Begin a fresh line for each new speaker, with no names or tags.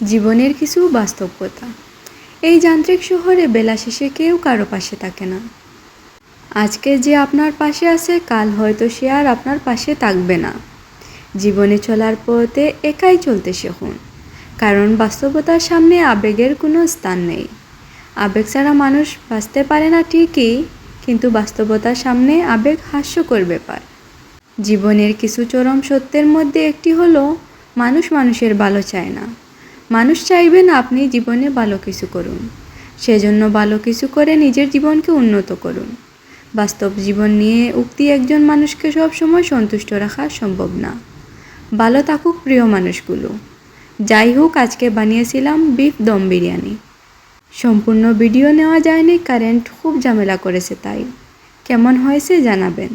জীবনের কিছু বাস্তবতা। এই যান্ত্রিক শহরে বেলা শেষে কেউ কারো পাশে থাকে না। আজকে যে আপনার পাশে আছে, কাল হয়তো সে আর আপনার পাশে থাকবে না। জীবনে চলার পথে একাই চলতে শিখুন, কারণ বাস্তবতার সামনে আবেগের কোনো স্থান নেই। আবেগ ছাড়া মানুষ বাঁচতে পারে না ঠিকই, কিন্তু বাস্তবতার সামনে আবেগ হাস্যকর ব্যাপার। জীবনের কিছু চরম সত্যের মধ্যে একটি হলো, মানুষ মানুষের ভালো চায় না। মানুষ চাইবেন আপনি জীবনে ভালো কিছু করুন, সেজন্য ভালো কিছু করে নিজের জীবনকে উন্নত করুন। বাস্তব জীবন নিয়ে উক্তি একজন মানুষকে সবসময় সন্তুষ্ট রাখা সম্ভব না। ভালো থাকুক প্রিয় মানুষগুলো। যাই হোক, আজকে বানিয়েছিলাম বিফ দম বিরিয়ানি। সম্পূর্ণ ভিডিও নেওয়া যায়নি, কারেন্ট খুব ঝামেলা করেছে, তাই কেমন হয়েছে জানাবেন।